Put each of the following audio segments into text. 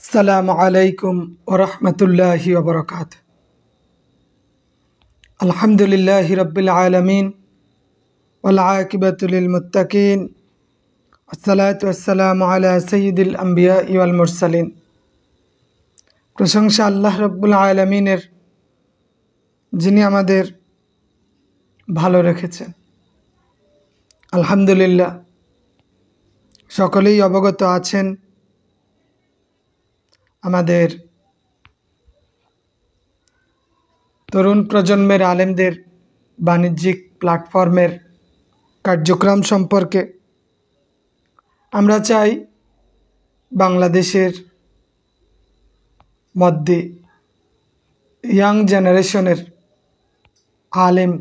আসসালামু আলাইকুম ওয়া রাহমাতুল্লাহি ওয়া বারাকাতুহু। আলহামদুলিল্লাহি রাব্বিল আলামিন ওয়াল আকিবাতু লিল মুত্তাকিন ওয়াসসালাতু ওয়াসসালামু আলা সাইয়্যিদিল আমবিয়া ওয়াল মুরসালিন। প্রশংসা আল্লাহ রাব্বুল আলামিনের, যিনি আমাদের ভালো রেখেছেন। আলহামদুলিল্লাহ, সকলেই অবগত আছেন আমাদের তরুণ প্রজন্মের আলেমদের বাণিজ্যিক প্ল্যাটফর্মের কার্যক্রম সম্পর্কে। আমরা চাই বাংলাদেশের মধ্যে ইয়াং জেনারেশনের আলেম,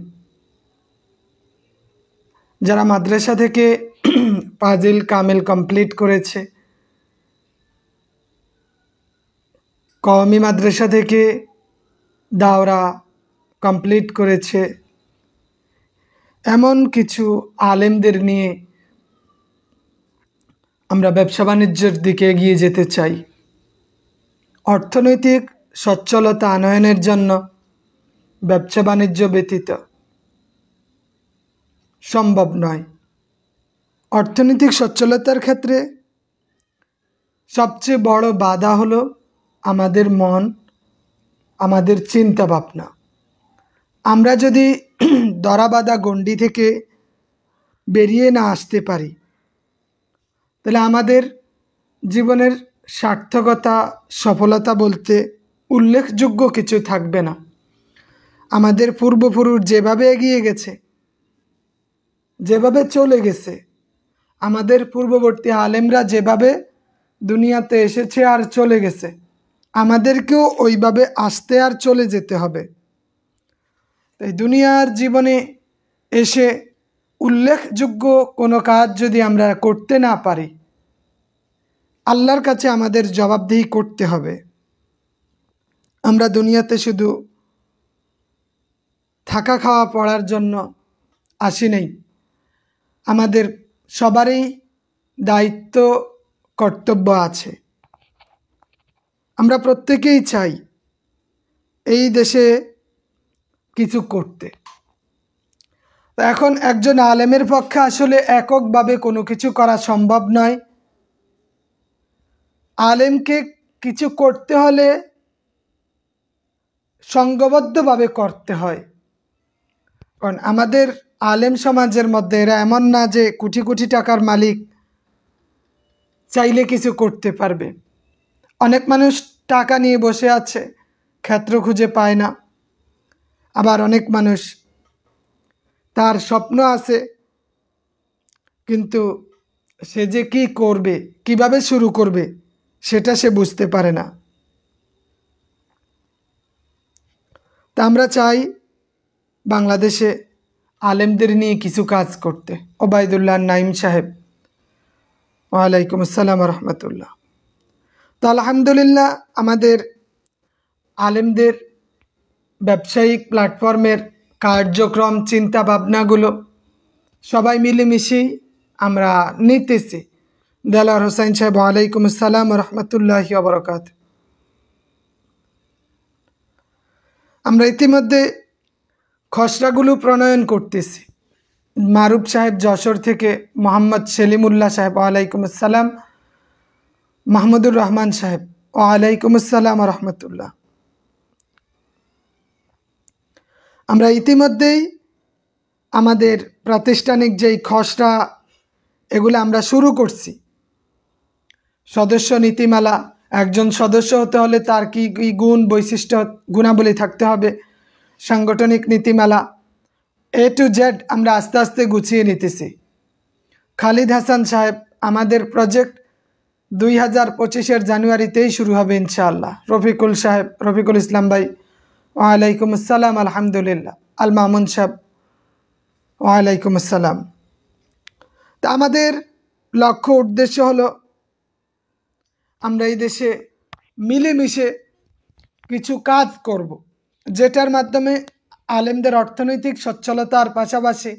যারা মাদ্রাসা থেকে ফাজিল কামিল কমপ্লিট করেছে, কওমি মাদ্রাসা থেকে দাওরা কমপ্লিট করেছে, এমন কিছু আলেমদের নিয়ে আমরা ব্যবসা বাণিজ্যের দিকে এগিয়ে যেতে চাই। অর্থনৈতিক সচ্ছলতা আনয়নের জন্য ব্যবসা বাণিজ্য ব্যতীত সম্ভব নয়। অর্থনৈতিক সচ্ছলতার ক্ষেত্রে সবচেয়ে বড় বাধা হলো আমাদের মন, আমাদের চিন্তা ভাবনা। আমরা যদি ধরাবাঁধা গণ্ডি থেকে বেরিয়ে না আসতে পারি, তাহলে আমাদের জীবনের সার্থকতা, সফলতা বলতে উল্লেখযোগ্য কিছু থাকবে না। আমাদের পূর্বপুরুষ যেভাবে এগিয়ে গেছে, যেভাবে চলে গেছে, আমাদের পূর্ববর্তী আলেমরা যেভাবে দুনিয়াতে এসেছে আর চলে গেছে, আমাদেরকেও ওইভাবে আসতে আর চলে যেতে হবে। তাই দুনিয়ার জীবনে এসে উল্লেখযোগ্য কোনো কাজ যদি আমরা করতে না পারি, আল্লাহর কাছে আমাদের জবাবদিহি করতে হবে। আমরা দুনিয়াতে শুধু থাকা খাওয়া পড়ার জন্য আসি নাই। আমাদের সবারই দায়িত্ব, কর্তব্য আছে। আমরা প্রত্যেকেই চাই এই দেশে কিছু করতে। এখন একজন আলেমের পক্ষে আসলে এককভাবে কোনো কিছু করা সম্ভব নয়। আলেমকে কিছু করতে হলে সংঘবদ্ধভাবে করতে হয়। কারণ আমাদের আলেম সমাজের মধ্যে এরা এমন না যে কোটি কোটি টাকার মালিক, চাইলে কিছু করতে পারবে। অনেক মানুষ টাকা নিয়ে বসে আছে, ক্ষেত্র খুঁজে পায় না। আবার অনেক মানুষ তার স্বপ্ন আছে, কিন্তু সে যে কি করবে, কিভাবে শুরু করবে, সেটা সে বুঝতে পারে না। তা আমরা চাই বাংলাদেশে আলেমদের নিয়ে কিছু কাজ করতে। ওবায়দুল্লাহ নাইম সাহেব, ওয়ালাইকুম আসসালাম রহমতুল্লাহ। তো আলহামদুলিল্লাহ, আমাদের আলেমদের ব্যবসায়িক প্ল্যাটফর্মের কার্যক্রম, চিন্তা ভাবনাগুলো সবাই মিলেমিশেই আমরা নিতেছি। দেলাওয়ার হোসেন সাহেব, ওয়ালাইকুম আসসালাম রহমতুল্লাহি ওয়া বারাকাতুহু। আমরা ইতিমধ্যে খসড়াগুলো প্রণয়ন করতেছি। মারুফ সাহেব যশোর থেকে, মোহাম্মদ সেলিমুল্লাহ সাহেব, ওয়ালাইকুম আসসালাম, মাহমুদুর রহমান সাহেব, ওয়ালাইকুম আসসালাম রহমতুল্লাহ। আমরা ইতিমধ্যেই আমাদের প্রাতিষ্ঠানিক যেই খসড়া, এগুলো আমরা শুরু করছি। সদস্য নীতিমালা, একজন সদস্য হতে হলে তার কি কি গুণ, বৈশিষ্ট্য, গুণাবলী থাকতে হবে, সাংগঠনিক নীতিমালা A to Z আমরা আস্তে আস্তে গুছিয়ে নিতেছি। খালিদ হাসান সাহেব, আমাদের প্রজেক্ট 2025-এর জানুয়ারিতেই শুরু হবে ইনশাআল্লাহ। রফিকুল সাহেব, রফিকুল ইসলাম ভাই, ওয়ালাইকুম আসসালাম আলহামদুলিল্লাহ। আল মামুন সাহেব, ওয়ালাইকুম আসসালাম। তা আমাদের লক্ষ্য উদ্দেশ্য হলো আমরা এই দেশে মিলেমিশে কিছু কাজ করব, যেটার মাধ্যমে আলেমদের অর্থনৈতিক সচ্ছলতার পাশাপাশি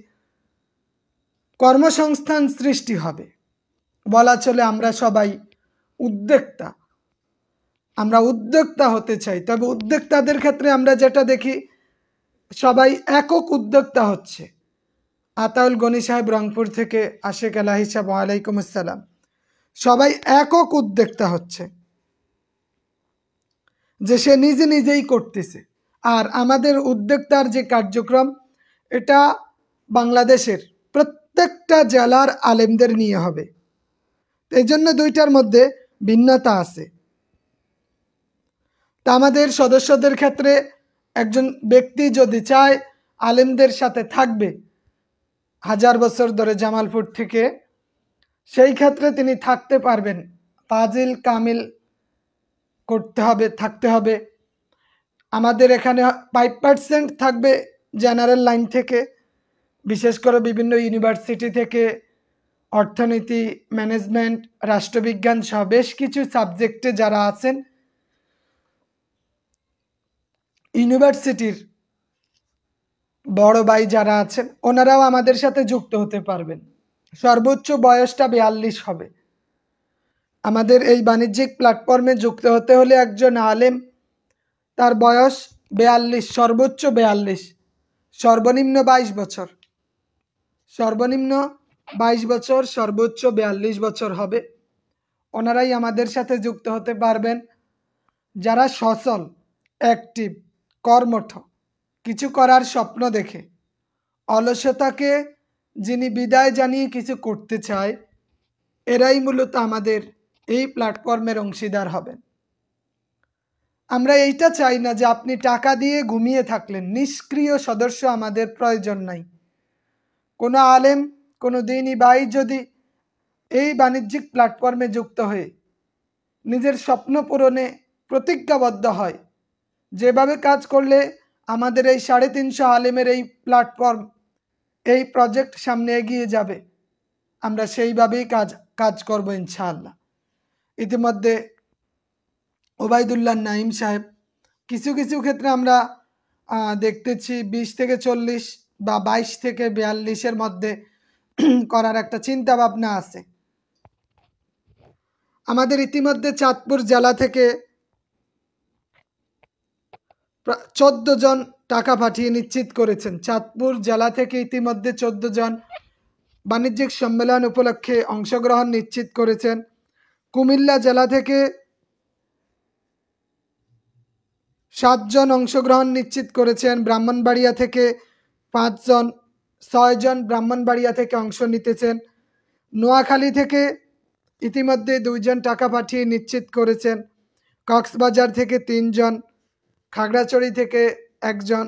কর্মসংস্থান সৃষ্টি হবে। বলা চলে আমরা সবাই উদ্যোক্তা। আমরা উদ্যোক্তা হতে চাই, তবে উদ্যোক্তাদের ক্ষেত্রে আমরা যেটা দেখি সবাই একক উদ্যোক্তা হচ্ছে। আতাউল গনি সাহেব রংপুর থেকে, আশেক এলাহি সাহেব ওয়ালাইকুম আসসালাম। সবাই একক উদ্যোক্তা হচ্ছে, যে সে নিজে নিজেই করতেছে। আর আমাদের উদ্যোক্তার যে কার্যক্রম, এটা বাংলাদেশের প্রত্যেকটা জেলার আলেমদের নিয়ে হবে। এই জন্য দুইটার মধ্যে ভিন্নতা আছে। তা আমাদের সদস্যদের ক্ষেত্রে একজন ব্যক্তি যদি চায় আলেমদের সাথে থাকবে 1000 বছর ধরে জামালপুর থেকে, সেই ক্ষেত্রে তিনি থাকতে পারবেন। ফাজিল কামিল করতে হবে, থাকতে হবে। আমাদের এখানে 5% থাকবে জেনারেল লাইন থেকে, বিশেষ করে বিভিন্ন ইউনিভার্সিটি থেকে, অর্থনীতি, ম্যানেজমেন্ট, রাষ্ট্রবিজ্ঞান সহ বেশ কিছু সাবজেক্টে যারা আছেন, ইউনিভার্সিটির বড় ভাই যারা আছেন, ওনারাও আমাদের সাথে যুক্ত হতে পারবেন। সর্বোচ্চ বয়সটা 42 হবে। আমাদের এই বাণিজ্যিক প্ল্যাটফর্মে যুক্ত হতে হলে একজন আলেম তার বয়স 42, সর্বোচ্চ 42, সর্বনিম্ন 22 বছর, সর্বনিম্ন 22 বছর, সর্বোচ্চ 42 বছর হবে। ওনারাই আমাদের সাথে যুক্ত হতে পারবেন। যারা সচল, অ্যাক্টিভ, কর্মঠ, কিছু করার স্বপ্ন দেখে, অলসতাকে যিনি বিদায় জানিয়ে কিছু করতে চায়, এরাই মূলত আমাদের এই প্ল্যাটফর্মের অংশীদার হবেন। আমরা এইটা চাই না যে আপনি টাকা দিয়ে ঘুমিয়ে থাকলেন, নিষ্ক্রিয় সদস্য আমাদের প্রয়োজন নাই। কোনো আলেম, কোনো দিনী ভাই যদি এই বাণিজ্যিক প্ল্যাটফর্মে যুক্ত হয়ে নিজের স্বপ্ন পূরণে প্রতিজ্ঞাবদ্ধ হয়, যেভাবে কাজ করলে আমাদের এই 350 আলেমের এই প্ল্যাটফর্ম, এই প্রজেক্ট সামনে এগিয়ে যাবে, আমরা সেইভাবেই কাজ করব ইনশাআল্লাহ। ইতিমধ্যে ওবায়দুল্লাহ নাইম সাহেব, কিছু কিছু ক্ষেত্রে আমরা দেখতেছি 20 থেকে 40 বা 22 থেকে 42-এর মধ্যে করার একটা চিন্তা ভাবনা আছে। আমাদের ইতিমধ্যে চাঁদপুর জেলা থেকে 14 জন টাকা পাঠিয়ে নিশ্চিত করেছেন। চাঁদপুর জেলা থেকে ইতিমধ্যে 14 জন বাণিজ্যিক সম্মেলন উপলক্ষে অংশগ্রহণ নিশ্চিত করেছেন। কুমিল্লা জেলা থেকে 7 জন অংশগ্রহণ নিশ্চিত করেছেন। ব্রাহ্মণবাড়িয়া থেকে 5 জন, 6 জন ব্রাহ্মণবাড়িয়া থেকে অংশ নিতেছেন। নোয়াখালী থেকে ইতিমধ্যে 2 জন টাকা পাঠিয়ে নিশ্চিত করেছেন। কক্সবাজার থেকে 3 জন, খাগড়াছড়ি থেকে 1 জন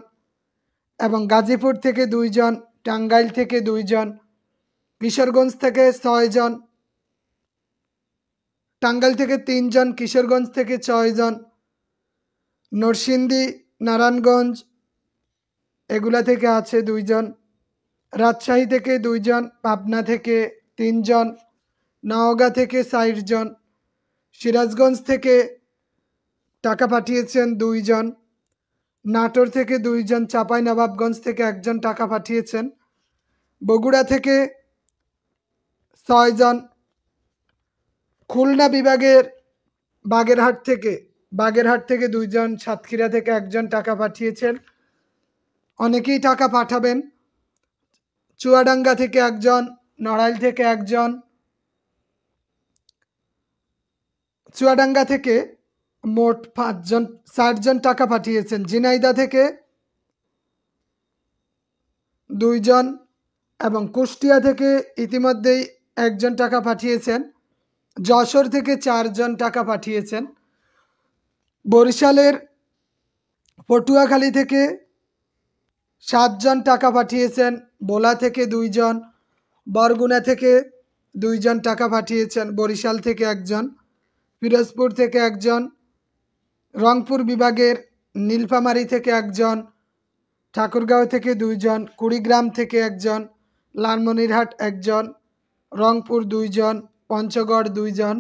এবং গাজীপুর থেকে 2 জন, টাঙ্গাইল থেকে 2 জন, কিশোরগঞ্জ থেকে 6 জন, টাঙ্গাইল থেকে 3 জন, কিশোরগঞ্জ থেকে 6 জন, নরসিংদী, নারায়ণগঞ্জ এগুলা থেকে আছে 2 জন, রাজশাহী থেকে 2 জন, পাবনা থেকে 3 জন, নওগাঁ থেকে 4 জন, সিরাজগঞ্জ থেকে টাকা পাঠিয়েছেন 2 জন, নাটোর থেকে 2 জন, চাঁপাইনবাবগঞ্জ থেকে 1 জন টাকা পাঠিয়েছেন, বগুড়া থেকে 6 জন, খুলনা বিভাগের বাগেরহাট থেকে 2 জন, সাতক্ষীরা থেকে 1 জন টাকা পাঠিয়েছেন। অনেকেই টাকা পাঠাবেন। চুয়াডাঙ্গা থেকে 1 জন, নড়াইল থেকে 1 জন, চুয়াডাঙ্গা থেকে মোট 5 জন, 60 জন টাকা পাঠিয়েছেন। ঝিনাইদহ থেকে 2 জন এবং কুষ্টিয়া থেকে ইতিমধ্যেই 1 জন টাকা পাঠিয়েছেন। যশোর থেকে 4 জন টাকা পাঠিয়েছেন। বরিশালের পটুয়াখালী থেকে 7 জন টাকা পাঠিয়েছেন। ভোলা থেকে 2 জন, বরগুনা থেকে 2 জন টাকা পাঠিয়েছেন। বরিশাল থেকে 1 জন, পিরোজপুর থেকে 1 জন, রংপুর বিভাগের নীলফামারী থেকে 1 জন, ঠাকুরগাঁও থেকে 2 জন, কুড়িগ্রাম থেকে 1 জন, লালমনিরহাট 1 জন, রংপুর 2 জন, পঞ্চগড় 2 জন,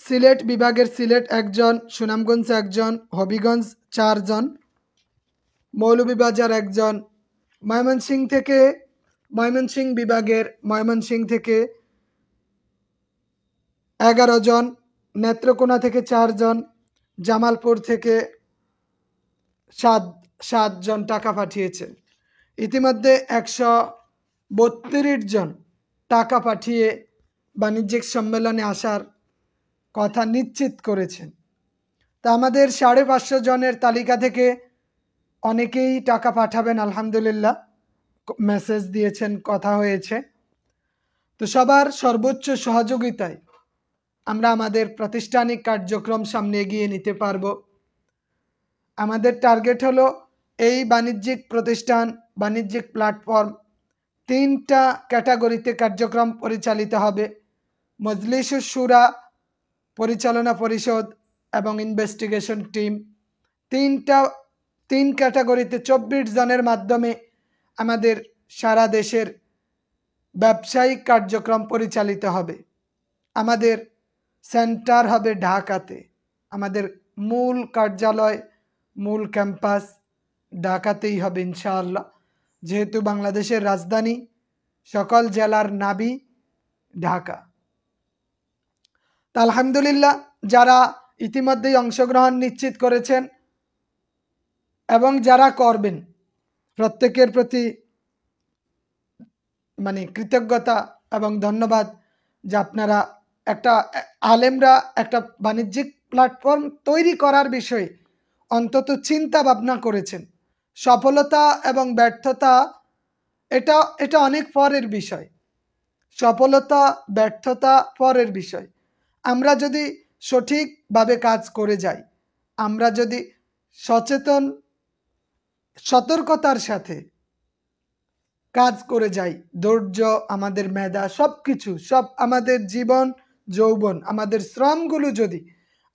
সিলেট বিভাগের সিলেট 1 জন, সুনামগঞ্জ 1 জন, হবিগঞ্জ 4 জন, মৌলভীবাজার 1 জন, ময়মনসিংহ বিভাগের ময়মনসিংহ থেকে 11 জন, নেত্রকোনা থেকে 4 জন, জামালপুর থেকে 7 জন টাকা পাঠিয়েছেন। ইতিমধ্যে 132 জন টাকা পাঠিয়ে বাণিজ্যিক সম্মেলনে আসার কথা নিশ্চিত করেছেন। তা আমাদের 550 জনের তালিকা থেকে অনেকেই টাকা পাঠাবেন, আলহামদুলিল্লাহ মেসেজ দিয়েছেন, কথা হয়েছে। তো সবার সর্বোচ্চ সহযোগিতায় আমরা আমাদের প্রাতিষ্ঠানিক কার্যক্রম সামনে এগিয়ে নিতে পারব। আমাদের টার্গেট হলো এই বাণিজ্যিক প্রতিষ্ঠান, বাণিজ্যিক প্ল্যাটফর্ম 3টা ক্যাটাগরিতে কার্যক্রম পরিচালিত হবে। মজলিসুস শুরা, পরিচালনা পরিষদ এবং ইনভেস্টিগেশন টিম, 3 ক্যাটাগরিতে 24 জনের মাধ্যমে আমাদের সারা দেশের ব্যবসায়িক কার্যক্রম পরিচালিত হবে। আমাদের সেন্টার হবে ঢাকাতে, আমাদের মূল কার্যালয়, মূল ক্যাম্পাস ঢাকাতেই হবে ইনশাআল্লাহ, যেহেতু বাংলাদেশের রাজধানী, সকল জেলার নাভি ঢাকা। তা আলহামদুলিল্লাহ যারা ইতিমধ্যেই অংশগ্রহণ নিশ্চিত করেছেন এবং যারা করবেন, প্রত্যেকের প্রতি কৃতজ্ঞতা এবং ধন্যবাদ যে আপনারা আলেমরা একটা বাণিজ্যিক প্ল্যাটফর্ম তৈরি করার বিষয়ে অন্তত চিন্তা ভাবনা করেছেন। সফলতা এবং ব্যর্থতা এটা অনেক পরের বিষয়, সফলতা ব্যর্থতা পরের বিষয়। আমরা যদি সঠিকভাবে কাজ করে যাই, আমরা যদি সচেতন সতর্কতার সাথে কাজ করে যাই, ধৈর্য, আমাদের মেধা, সব আমাদের জীবন যৌবন, আমাদের শ্রমগুলো যদি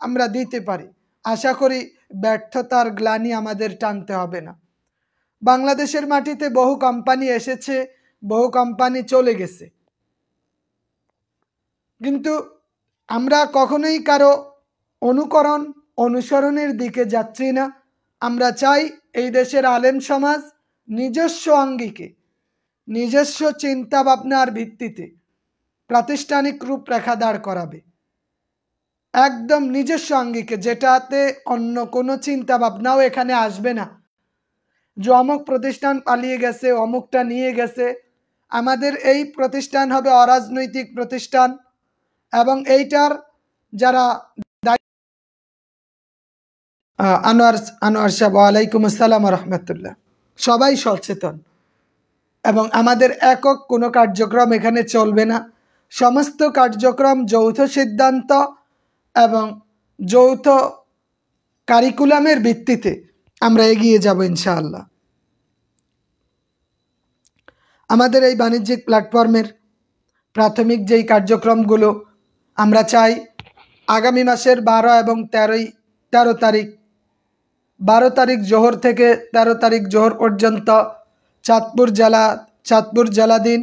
আমরা দিতে পারি, আশা করি ব্যর্থতার গ্লানি আমাদের টানতে হবে না। বাংলাদেশের মাটিতে বহু কোম্পানি এসেছে, বহু কোম্পানি চলে গেছে, কিন্তু আমরা কখনোই কারো অনুসরণের দিকে যাচ্ছি না। আমরা চাই এই দেশের আলেম সমাজ নিজস্ব আঙ্গিকে, নিজস্ব চিন্তা ভাবনার ভিত্তিতে প্রাতিষ্ঠানিক রূপরেখা দাঁড় করাবে, একদম নিজস্ব আঙ্গিকে, যেটাতে অন্য কোনো চিন্তা ভাবনাও এখানে আসবে না যে অমুক প্রতিষ্ঠান পালিয়ে গেছে, অমুকটা নিয়ে গেছে। আমাদের এই প্রতিষ্ঠান হবে অরাজনৈতিক প্রতিষ্ঠান এবং এইটার যারা আনোয়ার সাহেব, ওয়ালাইকুম আসসালাম রহমতুল্লাহ, সবাই সচেতন এবং আমাদের একক কোনো কার্যক্রম এখানে চলবে না। সমস্ত কার্যক্রম যৌথ সিদ্ধান্ত এবং যৌথ কারিকুলামের ভিত্তিতে আমরা এগিয়ে যাব ইনশাআল্লাহ। আমাদের এই বাণিজ্যিক প্ল্যাটফর্মের প্রাথমিক যেই কার্যক্রমগুলো আমরা চাই আগামী মাসের 12 এবং 13 তারিখ, 12 তারিখ জোহর থেকে 13 তারিখ জোহর পর্যন্ত চাঁদপুর জেলাধীন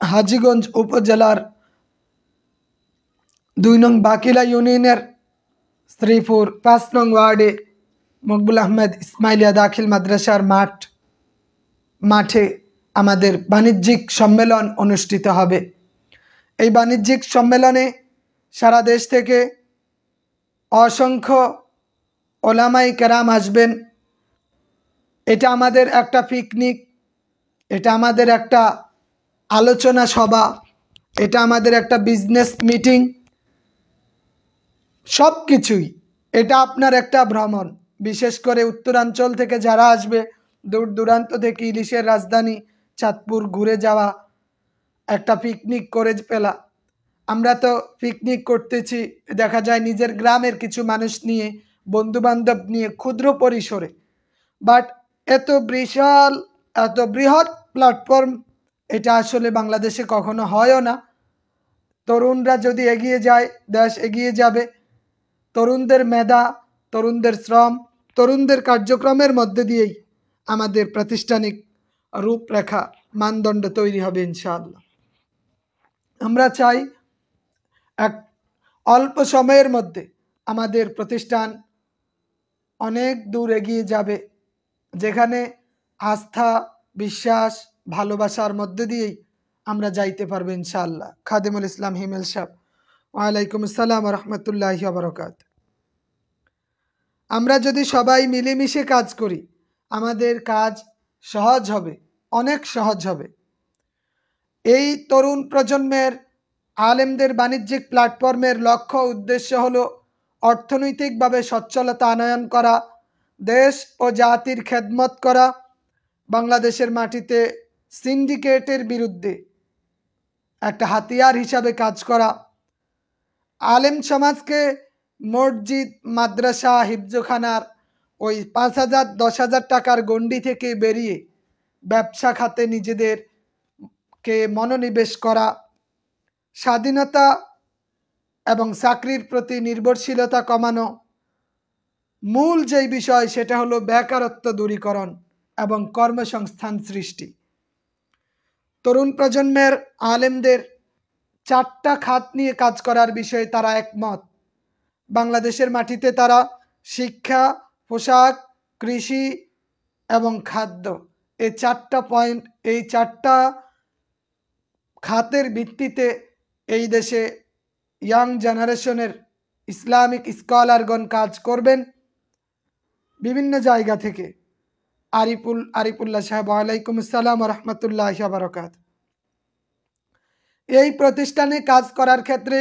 হাজীগঞ্জ উপজেলার 2 নং বাকিলা ইউনিয়নের শ্রীপুর 5 নং ওয়ার্ডে মকবুল আহমেদ ইসমাইলিয়া দাখিল মাদ্রাসার মাঠে আমাদের বাণিজ্যিক সম্মেলন অনুষ্ঠিত হবে। এই বাণিজ্যিক সম্মেলনে সারা দেশ থেকে অসংখ্য ওলামাই কেরাম আসবেন। এটা আমাদের একটা পিকনিক, এটা আমাদের একটা আলোচনা সভা, এটা আমাদের একটা বিজনেস মিটিং, সব কিছুই এটা আপনার একটা ভ্রমণ। বিশেষ করে উত্তরাঞ্চল থেকে যারা আসবে, দূর দূরান্ত থেকে ইলিশের রাজধানী চাঁদপুর ঘুরে যাওয়া, একটা পিকনিক করে ফেলা। আমরা তো পিকনিক করতেছি দেখা যায় নিজের গ্রামের কিছু মানুষ নিয়ে, বন্ধুবান্ধব নিয়ে, ক্ষুদ্র পরিসরে, বাট এত বিশাল, এত বৃহৎ প্ল্যাটফর্ম এটা আসলে বাংলাদেশে কখনো হয়ও না। তরুণরা যদি এগিয়ে যায়, দেশ এগিয়ে যাবে। তরুণদের মেধা, তরুণদের শ্রম, তরুণদের কার্যক্রমের মধ্যে দিয়েই আমাদের প্রাতিষ্ঠানিক রূপরেখা, মানদণ্ড তৈরি হবে ইনশাআল্লাহ। আমরা চাই এক অল্প সময়ের মধ্যে আমাদের প্রতিষ্ঠান অনেক দূর এগিয়ে যাবে, যেখানে আস্থা, বিশ্বাস, ভালোবাসার মধ্যে দিয়েই আমরা যাইতে পারবো ইনশাআল্লাহ। খাদিমুল ইসলাম হিমেল সাহেব, ওয়ালাইকুম আসসালাম রহমতুল্লাহি বারাকাত। আমরা যদি সবাই মিলেমিশে কাজ করি আমাদের কাজ সহজ হবে, অনেক সহজ হবে। এই তরুণ প্রজন্মের আলেমদের বাণিজ্যিক প্ল্যাটফর্মের লক্ষ্য উদ্দেশ্য হলো অর্থনৈতিকভাবে সচ্ছলতা আনয়ন করা, দেশ ও জাতির খেদমত করা, বাংলাদেশের মাটিতে সিন্ডিকেটের বিরুদ্ধে একটা হাতিয়ার হিসাবে কাজ করা, আলেম সমাজকে মসজিদ মাদ্রাসা হিফজখানার ওই 5,000 10,000 টাকার গণ্ডি থেকে বেরিয়ে ব্যবসা খাতে নিজেদেরকে মনোনিবেশ করা, স্বাধীনতা এবং চাকরির প্রতি নির্ভরশীলতা কমানো, মূল যেই বিষয় সেটা হলো বেকারত্ব দূরীকরণ এবং কর্মসংস্থান সৃষ্টি। তরুণ প্রজন্মের আলেমদের 4টা খাত নিয়ে কাজ করার বিষয়ে তারা একমত। বাংলাদেশের মাটিতে তারা শিক্ষা, পোশাক, কৃষি এবং খাদ্য, এই 4টা পয়েন্ট, এই 4টা খাতের ভিত্তিতে এই দেশে ইয়াং জেনারেশনের ইসলামিক স্কলারগণ কাজ করবেন বিভিন্ন জায়গা থেকে। আরিফুল্লাহ সাহেব, ওয়ালাইকুম আসসালাম রহমতুল্লাহ বারাকাত। এই প্রতিষ্ঠানে কাজ করার ক্ষেত্রে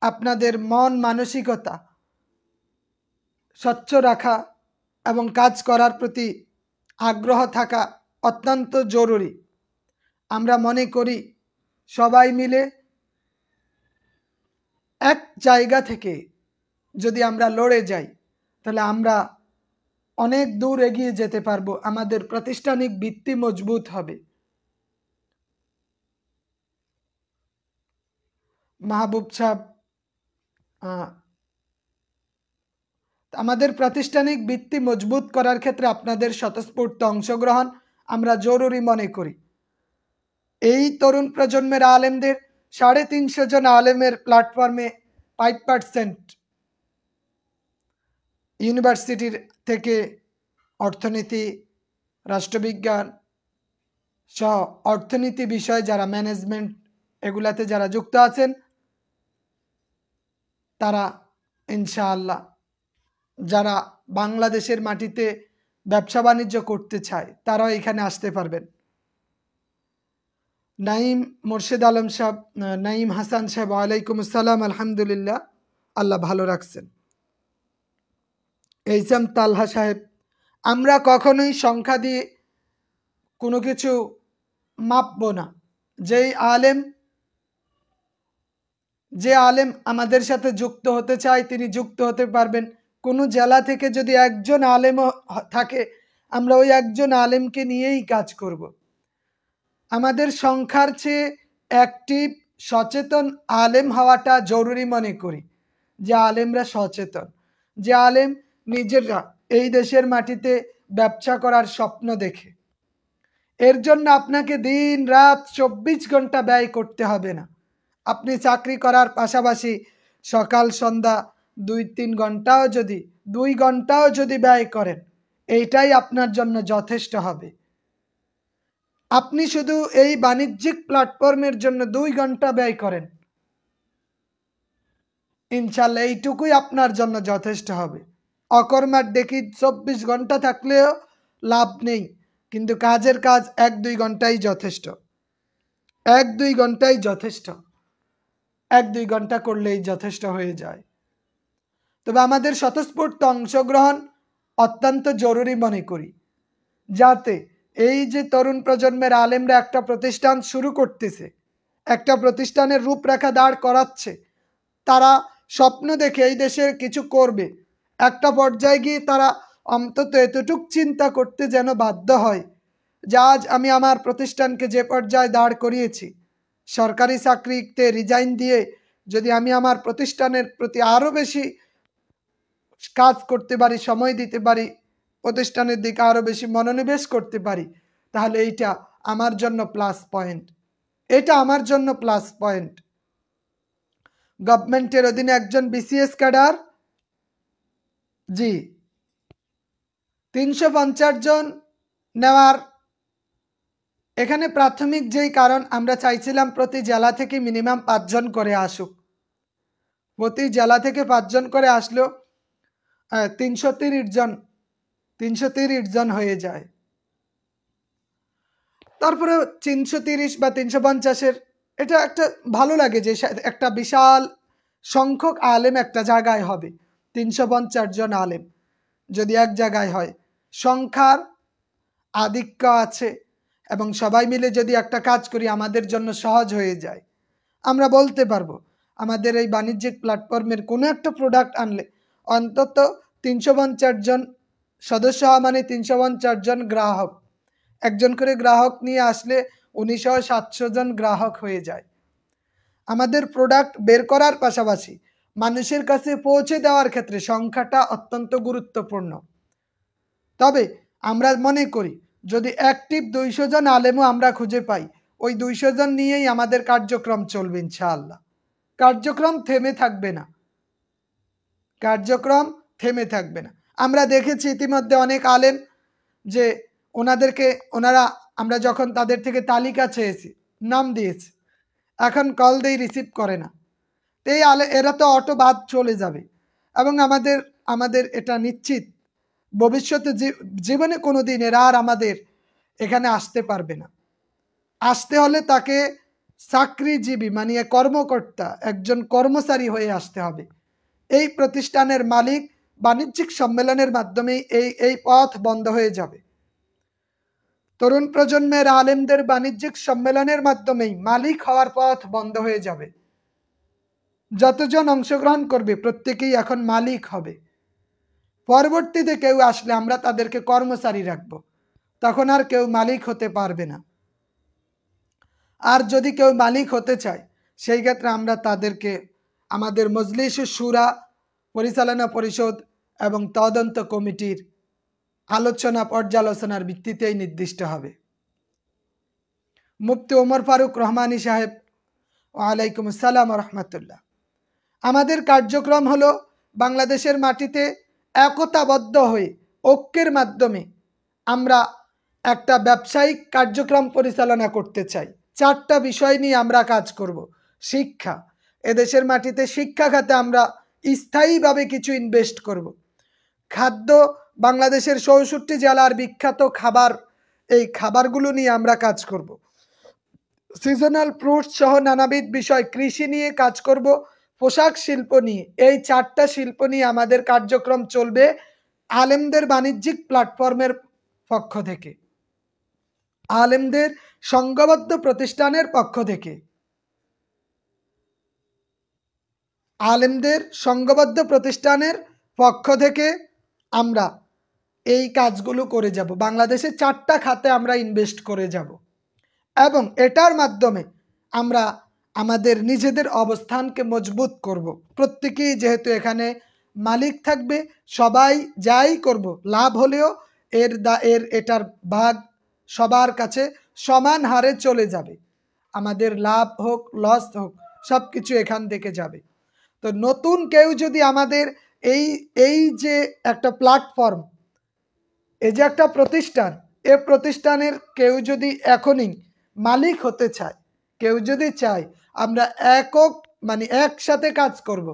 আপনাদের মন মানসিকতা স্বচ্ছ রাখা এবং কাজ করার প্রতি আগ্রহ থাকা অত্যন্ত জরুরি। আমরা মনে করি সবাই মিলে এক জায়গা থেকে যদি আমরা লড়ে যাই তাহলে আমরা অনেক দূর এগিয়ে যেতে পারবো, আমাদের প্রাতিষ্ঠানিক ভিত্তি মজবুত হবে। মাহবুব সাহেব, আমাদের প্রাতিষ্ঠানিক ভিত্তি মজবুত করার ক্ষেত্রে আপনাদের স্বতঃস্ফূর্ত অংশগ্রহণ আমরা জরুরি মনে করি। এই তরুণ প্রজন্মের আলেমদের 350 জন আলেমের প্ল্যাটফর্মে 5% ইউনিভার্সিটির থেকে অর্থনীতি, রাষ্ট্রবিজ্ঞান সহ অর্থনীতি বিষয়ে যারা ম্যানেজমেন্ট এগুলাতে যারা যুক্ত আছেন তারা ইনশাআল্লাহ, যারা বাংলাদেশের মাটিতে ব্যবসা বাণিজ্য করতে চায় তারাও এখানে আসতে পারবেন। নাইম মোর্শেদ আলম সাহেব, নাইম হাসান সাহেব, ওয়ালাইকুম আসসালাম, আলহামদুলিল্লাহ, আল্লাহ ভালো রাখছেন। এইসাম তালহা সাহেব, আমরা কখনোই সংখ্যা দিয়ে কোনো কিছু মাপব না। যে আলেম আমাদের সাথে যুক্ত হতে চায় তিনি যুক্ত হতে পারবেন। কোনো জেলা থেকে যদি একজন আলেম থাকে আমরা ওই একজন আলেমকে নিয়েই কাজ করব। আমাদের সংখ্যার চেয়ে অ্যাক্টিভ সচেতন আলেম হওয়াটা জরুরি মনে করি। যে আলেমরা সচেতন, যে আলেম নিজেরা এই দেশের মাটিতে ব্যবসা করার স্বপ্ন দেখে, এর জন্য আপনাকে দিন রাত 24 ঘন্টা ব্যয় করতে হবে না। আপনি চাকরি করার পাশাপাশি সকাল সন্ধ্যা 2 ঘন্টাও যদি ব্যয় করেন এইটাই আপনার জন্য যথেষ্ট হবে। আপনি শুধু এই বাণিজ্যিক প্ল্যাটফর্মের জন্য 2 ঘন্টা ব্যয় করেন, ইনশাল্লাহ এইটুকুই আপনার জন্য যথেষ্ট হবে। অকর্মার দেখি 24 ঘন্টা থাকলেও লাভ নেই, কিন্তু কাজের কাজ 1-2 ঘন্টাই যথেষ্ট। 1-2 ঘন্টাই যথেষ্ট, 1-2 ঘন্টা করলেই যথেষ্ট হয়ে যায়। তবে আমাদের স্বতঃস্ফূর্ত অংশগ্রহণ অত্যন্ত জরুরি মনে করি, যাতে এই যে তরুণ প্রজন্মের আলেমরা একটা প্রতিষ্ঠান শুরু করতেছে, একটা প্রতিষ্ঠানের রূপরেখা দাঁড় করাচ্ছে, তারা স্বপ্ন দেখে এই দেশের কিছু করবে। একটা পর্যায়ে গিয়ে তারা অন্তত এতটুক চিন্তা করতে যেন বাধ্য হয় যে আজ আমি আমার প্রতিষ্ঠানকে যে পর্যায়ে দাঁড় করিয়েছি, সরকারি চাকরিতে রিজাইন দিয়ে যদি আমি আমার প্রতিষ্ঠানের প্রতি আরও বেশি কাজ করতে পারি, সময় দিতে পারি, প্রতিষ্ঠানের দিকে আরও বেশি মনোনিবেশ করতে পারি, তাহলে এইটা আমার জন্য প্লাস পয়েন্ট। এটা আমার জন্য প্লাস পয়েন্ট। গভর্নমেন্টের অধীনে একজন বিসিএস ক্যাডার, জি 350 জন নেওয়ার এখানে প্রাথমিক যেই কারণ আমরা চাইছিলাম প্রতি জেলা থেকে মিনিমাম 5 জন করে আসুক। প্রতি জেলা থেকে 5 জন করে আসলো, 330 জন 330 জন হয়ে যায়। তারপরে 330 বা 350-এর এটা একটা ভালো লাগে যে একটা বিশাল সংখ্যক আলেম একটা জায়গায় হবে। 350 জন আলেম যদি এক জায়গায় হয়, সংখ্যার আধিক্য আছে এবং সবাই মিলে যদি একটা কাজ করি আমাদের জন্য সহজ হয়ে যায়। আমরা বলতে পারবো আমাদের এই বাণিজ্যিক প্ল্যাটফর্মের কোনো একটা প্রোডাক্ট আনলে অন্তত 350 জন সদস্য হওয়া মানে 350 জন গ্রাহক, একজন করে গ্রাহক নিয়ে আসলে 1900-700 জন গ্রাহক হয়ে যায়। আমাদের প্রোডাক্ট বের করার পাশাপাশি মানুষের কাছে পৌঁছে দেওয়ার ক্ষেত্রে সংখ্যাটা অত্যন্ত গুরুত্বপূর্ণ। তবে আমরা মনে করি যদি অ্যাক্টিভ 200 জন আলেমও আমরা খুঁজে পাই, ওই 200 জন নিয়েই আমাদের কার্যক্রম চলবে ইনশাআল্লাহ। কার্যক্রম থেমে থাকবে না, কার্যক্রম থেমে থাকবে না। আমরা দেখেছি ইতিমধ্যে অনেক আলেম যে ওনারা আমরা যখন তাদের থেকে তালিকা চেয়েছি, নাম দিয়েছি, এখন কল দিয়ে রিসিভ করে না। এই এরা তো অটো বাদ চলে যাবে এবং আমাদের এটা নিশ্চিত ভবিষ্যতে জীবনে কোনো দিন এরা আর আমাদের এখানে আসতে পারবে না। আসতে হলে তাকে চাকরিজীবী মানে কর্মকর্তা, একজন কর্মচারী হয়ে আসতে হবে। এই প্রতিষ্ঠানের মালিক বাণিজ্যিক সম্মেলনের মাধ্যমে এই পথ বন্ধ হয়ে যাবে। তরুণ প্রজন্মের আলেমদের বাণিজ্যিক সম্মেলনের মাধ্যমেই মালিক হওয়ার পথ বন্ধ হয়ে যাবে। যতজন অংশগ্রহণ করবে প্রত্যেকেই এখন মালিক হবে। পরবর্তীতে কেউ আসলে আমরা তাদেরকে কর্মচারী রাখবো, তখন আর কেউ মালিক হতে পারবে না। আর যদি কেউ মালিক হতে চায় সেই ক্ষেত্রে আমরা তাদেরকে আমাদের মজলিস শুরা, পরিচালনা পরিষদ এবং তদন্ত কমিটির আলোচনা পর্যালোচনার ভিত্তিতেই নির্দিষ্ট হবে। মুফতি ওমর ফারুক রহমানী সাহেব, ওয়ালাইকুম আসসালাম রহমতুল্লাহ। আমাদের কার্যক্রম হলো বাংলাদেশের মাটিতে একতাবদ্ধ হয়ে ঐক্যের মাধ্যমে আমরা একটা ব্যবসায়িক কার্যক্রম পরিচালনা করতে চাই। 4টা বিষয় নিয়ে আমরা কাজ করব। শিক্ষা, এদেশের মাটিতে শিক্ষা খাতে আমরা স্থায়ীভাবে কিছু ইনভেস্ট করব। খাদ্য, বাংলাদেশের 64 জেলার বিখ্যাত খাবার, এই খাবারগুলো নিয়ে আমরা কাজ করব। সিজনাল ফ্রুটস সহ নানাবিধ বিষয়, কৃষি নিয়ে কাজ করব, পোশাক শিল্প নিয়ে। এই 4টা শিল্প নিয়ে আমাদের কার্যক্রম চলবে আলেমদের বাণিজ্যিক প্ল্যাটফর্মের পক্ষ থেকে, আলেমদের সংঘবদ্ধ প্রতিষ্ঠানের পক্ষ থেকে। আলেমদের সংঘবদ্ধ প্রতিষ্ঠানের পক্ষ থেকে আমরা এই কাজগুলো করে যাব। বাংলাদেশে 4টা খাতে আমরা ইনভেস্ট করে যাব এবং এটার মাধ্যমে আমরা আমাদের নিজেদের অবস্থানকে মজবুত করব। প্রত্যেকেই যেহেতু এখানে মালিক থাকবে, সবাই যাই করব লাভ হলেও এটার ভাগ সবার কাছে সমান হারে চলে যাবে। আমাদের লাভ হোক লস হোক সব কিছু এখান থেকে যাবে। তো নতুন কেউ যদি আমাদের এই যে একটা প্ল্যাটফর্ম, এই যে একটা প্রতিষ্ঠান, এই প্রতিষ্ঠানের কেউ যদি এখনই মালিক হতে চায়, কেউ যদি চায় আমরা একসাথে কাজ করব,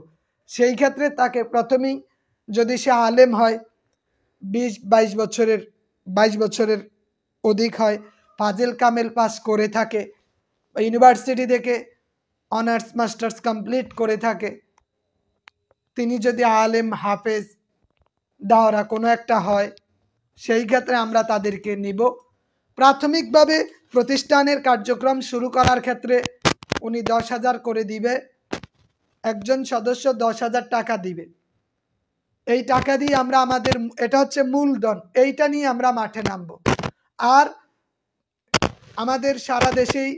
সেই ক্ষেত্রে তাকে প্রথমেই যদি সে আলেম হয়, 22 বছরের অধিক হয়, ফাজিল কামেল পাস করে থাকে, ইউনিভার্সিটি থেকে অনার্স মাস্টার্স কমপ্লিট করে থাকে, তিনি যদি আলেম হাফেজ দাওরা কোনো একটা হয়, সেই ক্ষেত্রে আমরা তাদেরকে নিব। প্রাথমিকভাবে প্রতিষ্ঠানের কার্যক্রম শুরু করার ক্ষেত্রে উনি 10,000 করে দিবে, একজন সদস্য 10,000 টাকা দিবে। এই টাকা দিয়ে আমরা এটা হচ্ছে মূলধন, এইটা নিয়ে আমরা মাঠে নামবো। আর আমাদের সারা দেশেই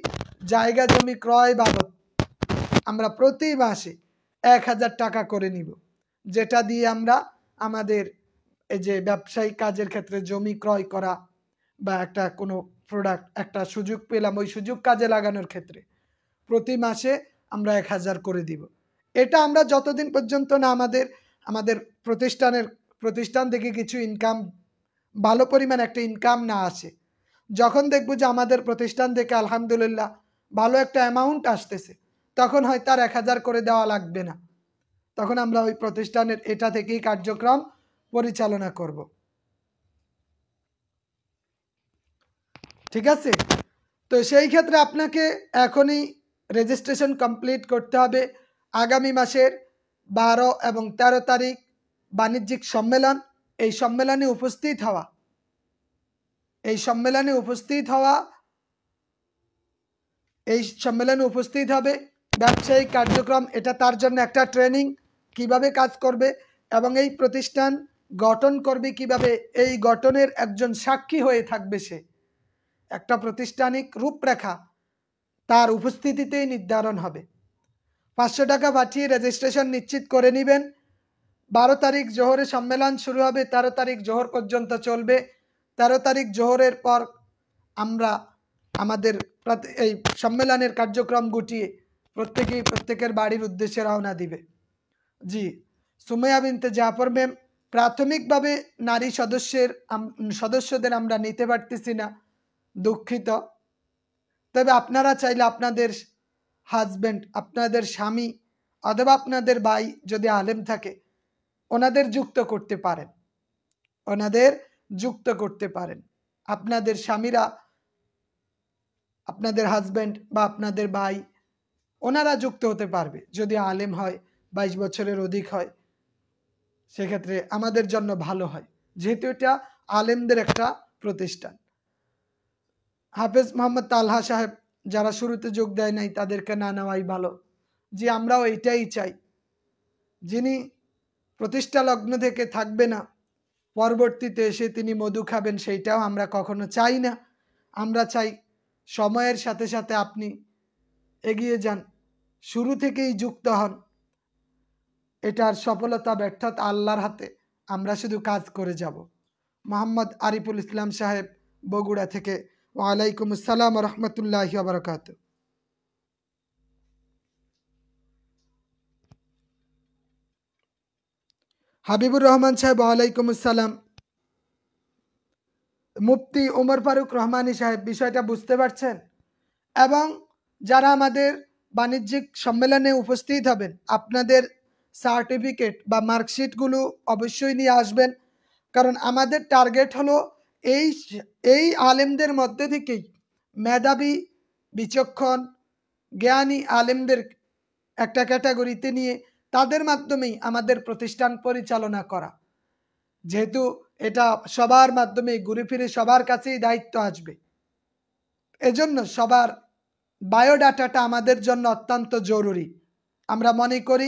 জায়গা জমি ক্রয় বাবদ আমরা প্রতি মাসে 1,000 টাকা করে নিব, যেটা দিয়ে আমরা আমাদের এই যে ব্যবসায়িক কাজের ক্ষেত্রে জমি ক্রয় করা বা একটা কোনো প্রোডাক্ট একটা সুযোগ পেলাম, ওই সুযোগ কাজে লাগানোর ক্ষেত্রে প্রতি মাসে আমরা 1,000 করে দিব। এটা আমরা যতদিন পর্যন্ত না আমাদের প্রতিষ্ঠান থেকে কিছু ইনকাম, ভালো পরিমাণ একটা ইনকাম না আসে, যখন দেখবো যে আমাদের প্রতিষ্ঠান থেকে আলহামদুলিল্লাহ ভালো একটা অ্যামাউন্ট আসতেছে, তখন হয়তো আর 1,000 করে দেওয়া লাগবে না। তখন আমরা ওই প্রতিষ্ঠানের এটা থেকেই কার্যক্রম পরিচালনা করব। ঠিক আছে? তো সেই ক্ষেত্রে আপনাকে এখনই রেজিস্ট্রেশন কমপ্লিট করতে হবে। আগামী মাসের 12 এবং 13 তারিখ বাণিজ্যিক সম্মেলন। এই সম্মেলনে উপস্থিত হবে ব্যবসায়িক কার্যক্রম। এটা তার জন্য একটা ট্রেনিং, কিভাবে কাজ করবে এবং এই প্রতিষ্ঠান গঠন করবে কিভাবে, এই গঠনের একজন সাক্ষী হয়ে থাকবে সে। একটা প্রাতিষ্ঠানিক রূপরেখা তার উপস্থিতিতেই নির্ধারণ হবে। 500 টাকা পাঠিয়ে রেজিস্ট্রেশন নিশ্চিত করে নেবেন। 12 তারিখ জোহরে সম্মেলন শুরু হবে, 13 তারিখ জোহর পর্যন্ত চলবে। 13 তারিখ জোহরের পর আমরা আমাদের এই সম্মেলনের কার্যক্রম গুটিয়ে প্রত্যেকের বাড়ির উদ্দেশ্যে রওনা দিবে। জি, সুমাইয়া বিনতে জাফর ম্যাম, প্রাথমিকভাবে নারী সদস্যদের আমরা নিতে পারতেছি না, দুঃখিত। তবে আপনারা চাইলে আপনাদের হাজব্যান্ড, আপনাদের স্বামী অথবা আপনাদের ভাই যদি আলেম থাকে ওনাদের যুক্ত করতে পারেন। আপনাদের স্বামীরা, আপনাদের হাজব্যান্ড বা আপনাদের ভাই ওনারা যুক্ত হতে পারবে যদি আলেম হয়, 22 বছরের অধিক হয়। সেক্ষেত্রে আমাদের জন্য ভালো হয়, যেহেতু এটা আলেমদের একটা প্রতিষ্ঠান। হাফেজ মোহাম্মদ তালহা সাহেব, যারা শুরুতে যোগ দেয় নাই তাদেরকে না নেওয়াই ভালো। যে আমরাও এটাই চাই, যিনি প্রতিষ্ঠা লগ্ন থেকে থাকবে না পরবর্তীতে এসে তিনি মধু খাবেন, সেইটাও আমরা কখনো চাই না। আমরা চাই সময়ের সাথে সাথে আপনি এগিয়ে যান, শুরু থেকেই যুক্ত হন। এটার সফলতা ব্যর্থতা আল্লাহর হাতে, আমরা শুধু কাজ করে যাব। মোহাম্মদ আরিফুল ইসলাম সাহেব, বগুড়া থেকে। ওয়ালাইকুম আসসালাম রহমতুল্লাহি ওয়া বারাকাতুহু। হাবিবুর রহমান সাহেব, ওয়ালাইকুম আসসালাম। মুফতি ওমর ফারুক রহমানী সাহেব, বিষয়টা বুঝতে পারছেন? এবং যারা আমাদের বাণিজ্যিক সম্মেলনে উপস্থিত হবেন, আপনাদের সার্টিফিকেট বা মার্কশিটগুলো অবশ্যই নিয়ে আসবেন। কারণ আমাদের টার্গেট হলো এই আলেমদের মধ্যে থেকেই মেধাবী, বিচক্ষণ, জ্ঞানী আলেমদের একটা ক্যাটাগরিতে নিয়ে তাদের মাধ্যমেই আমাদের প্রতিষ্ঠান পরিচালনা করা। যেহেতু এটা সবার মাধ্যমে ঘুরে ফিরে সবার কাছেই দায়িত্ব আসবে, এজন্য সবার বায়োডাটাটা আমাদের জন্য অত্যন্ত জরুরি। আমরা মনে করি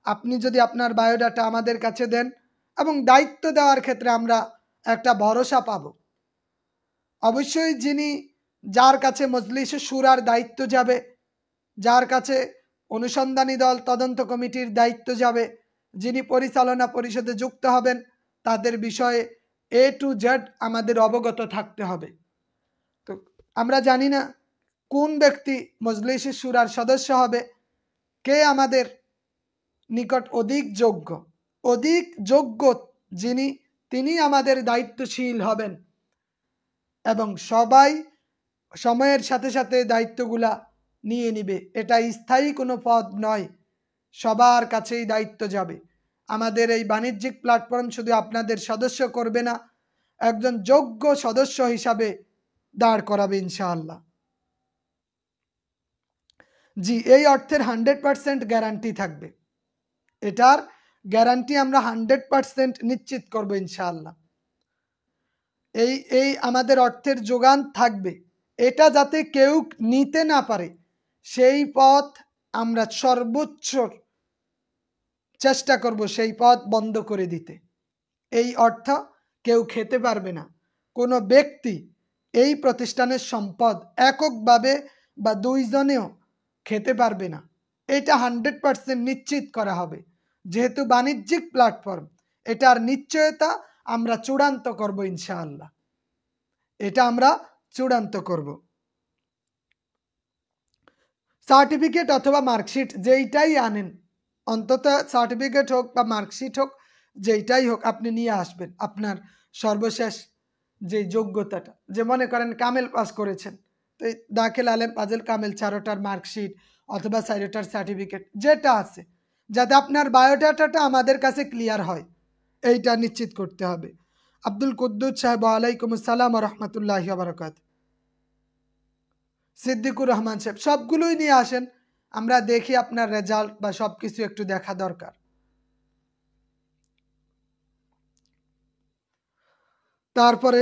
আপনি যদি আপনার বায়োডাটা আমাদের কাছে দেন এবং দায়িত্ব দেওয়ার ক্ষেত্রে আমরা একটা ভরসা পাব। অবশ্যই যার কাছে মজলিসে শুরার দায়িত্ব যাবে, যার কাছে অনুসন্ধানী দল তদন্ত কমিটির দায়িত্ব যাবে, যিনি পরিচালনা পরিষদে যুক্ত হবেন, তাদের বিষয়ে A to Z আমাদের অবগত থাকতে হবে। তো আমরা জানি না কোন ব্যক্তি মজলিসে শুরার সদস্য হবে, কে আমাদের নিকট অধিক যোগ্য তিনি আমাদের দায়িত্বশীল হবেন এবং সবাই সময়ের সাথে সাথে দায়িত্বগুলা নিয়ে নিবে। এটা স্থায়ী কোনো পদ নয়, সবার কাছেই দায়িত্ব যাবে। আমাদের এই বাণিজ্যিক প্ল্যাটফর্ম শুধু আপনাদের সদস্য করবে না, একজন যোগ্য সদস্য হিসাবে দাঁড় করাবে ইনশাআল্লাহ। জি, এই অর্থের 100% গ্যারান্টি থাকবে। এটার গ্যারান্টি আমরা 100% নিশ্চিত করব ইনশাআল্লাহ। এই আমাদের অর্থের যোগান থাকবে, এটা যাতে কেউ নিতে না পারে সেই পথ আমরা সর্বোচ্চ চেষ্টা করব সেই পথ বন্ধ করে দিতে। এই অর্থ কেউ খেতে পারবে না, কোনো ব্যক্তি এই প্রতিষ্ঠানের সম্পদ এককভাবে বা দুইজনেও খেতে পারবে না। এটা 100% নিশ্চিত করা হবে। যেহেতু বাণিজ্যিক প্ল্যাটফর্ম, এটার নিশ্চয়তা আমরা চূড়ান্ত করব ইনশাআল্লাহ। এটা আমরা চূড়ান্ত করব। সার্টিফিকেট অথবা মার্কশিট যেইটাই আনেন, অন্তত সার্টিফিকেট হোক বা মার্কশিট হোক, যেইটাই হোক আপনি নিয়ে আসবেন আপনার সর্বশেষ যে যোগ্যতাটা। যে মনে করেন কামেল পাস করেছেন, তো দাখিল, আলেম, ফাজিল, কামেল 4টার মার্কশিট অথবা 4টার সার্টিফিকেট যেটা আছে, যাতে আপনার বায়োডাটাটা আমাদের কাছে ক্লিয়ার হয়, এইটা নিশ্চিত করতে হবে। আব্দুল কুদ্দুস সাহেব, ওয়ালাইকুম আসসালাম রহমতুল্লাহি ওয়া বারাকাতুহু। সিদ্দিকুর রহমান সাহেব, সবগুলোই নিয়ে আসেন, আমরা দেখি আপনার রেজাল্ট বা সব কিছু একটু দেখা দরকার। তারপরে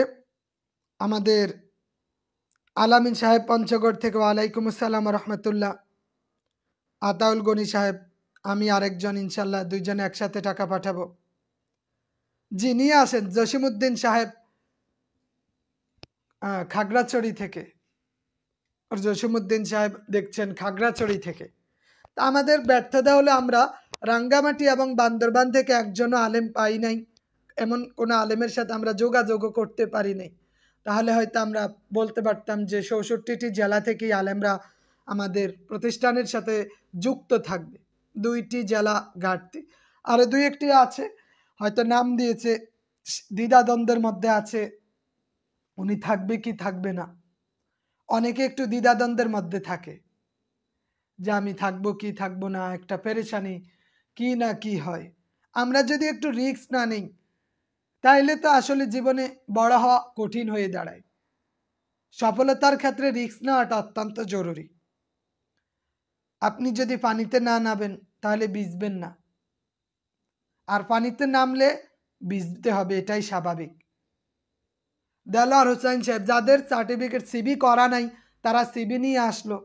আমাদের আলামিন সাহেব পঞ্চগড় থেকে, ওয়ালাইকুম আসসালাম রহমতুল্লাহ। আতাউল গনি সাহেব, আমি আরেকজন, ইনশাল্লাহ দুইজনে একসাথে টাকা পাঠাবো। জি নিয়ে আসেন। জসিমউদ্দিন সাহেব খাগড়াছড়ি থেকে, জসিমউদ্দিন সাহেব দেখছেন খাগড়াছড়ি থেকে। তা আমাদের ব্যর্থতা হলো আমরা রাঙ্গামাটি এবং বান্দরবান থেকে একজনও আলেম পাই নাই, এমন কোনো আলেমের সাথে আমরা যোগাযোগও করতে পারি নাই। তাহলে হয়তো আমরা বলতে পারতাম যে ৬৪টি জেলা থেকেই আলেমরা আমাদের প্রতিষ্ঠানের সাথে যুক্ত থাকবে। 2টি জেলা ঘাটতি, আরও 2-1টি আছে, হয়তো নাম দিয়েছে, দ্বিধাদ্বন্দ্বের মধ্যে আছে উনি থাকবে কি থাকবে না। অনেকে একটু দ্বিধাদ্বন্দ্বের মধ্যে থাকে যে আমি থাকবো কি থাকবো না, একটা পেরেশানি, কি না কি হয়। আমরা যদি একটু রিস্ক না নিই তাইলে তো আসলে জীবনে বড় হওয়া কঠিন হয়ে দাঁড়ায়। সফলতার ক্ষেত্রে রিস্ক নেওয়াটা অত্যন্ত জরুরি। আপনি যদি পানিতে না নামেন তাহলে ভিজবেন না, আর পানিতে নামলে ভিজতে হবে, এটাই স্বাভাবিক। দেলোয়ার হোসেন সাহেব, যাদের সার্টিফিকেট সিবি করা নাই তারা সিবি নিয়ে আসলো,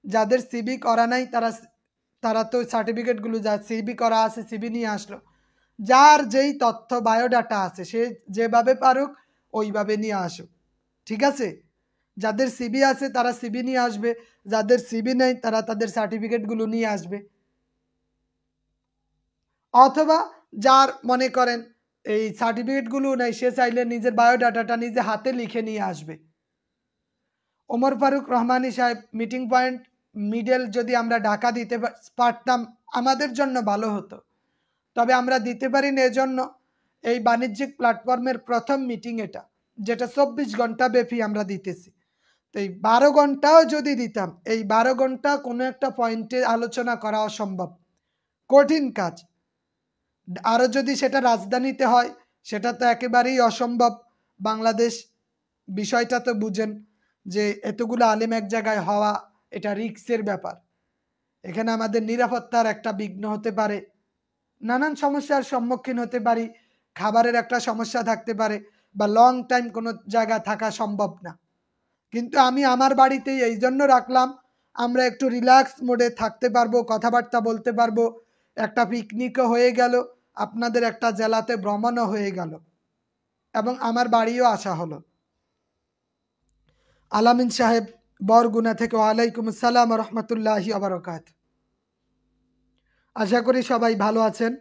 যাদের সিবি করা নাই তারা তো সার্টিফিকেটগুলো যা সিবি করা আছে সিবি নিয়ে আসলো। যার যেই তথ্য বায়োডাটা আছে সে যেভাবে পারুক ওইভাবে নিয়ে আসুক, ঠিক আছে? যাদের সিবি আছে তারা সিবি নিয়ে আসবে, যাদের সিবি নেই তারা তাদের সার্টিফিকেটগুলো নিয়ে আসবে। অথবা যার মনে করেন এই সার্টিফিকেটগুলো নেই, সে চাইলে নিজের বায়োডাটাটা নিজে হাতে লিখে নিয়ে আসবে। ওমর ফারুক রহমানী সাহেব, মিটিং পয়েন্ট মিডল যদি আমরা ঢাকা দিতে পারতাম আমাদের জন্য ভালো হতো, তবে আমরা দিতে পারি না। এজন্য এই বাণিজ্যিক প্ল্যাটফর্মের প্রথম মিটিং এটা, যেটা 24 ঘন্টা ব্যাপী আমরা দিতেছি। তো এই 12 ঘন্টাও যদি দিতাম, এই 12 ঘন্টা কোনো একটা পয়েন্টে আলোচনা করা অসম্ভব, কঠিন কাজ। আরও যদি সেটা রাজধানীতে হয় সেটা তো একেবারেই অসম্ভব। বাংলাদেশ বিষয়টা তো বুঝেন যে এতগুলো আলেম এক জায়গায় হওয়া এটা রিস্কের ব্যাপার। এখানে আমাদের নিরাপত্তার একটা বিঘ্ন হতে পারে, নানান সমস্যার সম্মুখীন হতে পারি, খাবারের একটা সমস্যা থাকতে পারে, বা লং টাইম কোনো জায়গায় থাকা সম্ভব না। কিন্তু আমি আমার বাড়িতেই এই জন্য রাখলাম, আমরা একটু রিল্যাক্স মোডে থাকতে পারবো, কথাবার্তা বলতে পারবো, একটা পিকনিকও হয়ে গেল, আপনাদের একটা জেলাতে ভ্রমণও হয়ে গেল, এবং আমার বাড়িও আসা হলো। আলামিন সাহেব বরগুনা থেকে, ওয়ালাইকুম আসসালাম রহমতুল্লাহি ওয়া বারাকাতুহু। আশা করি সবাই ভালো আছেন।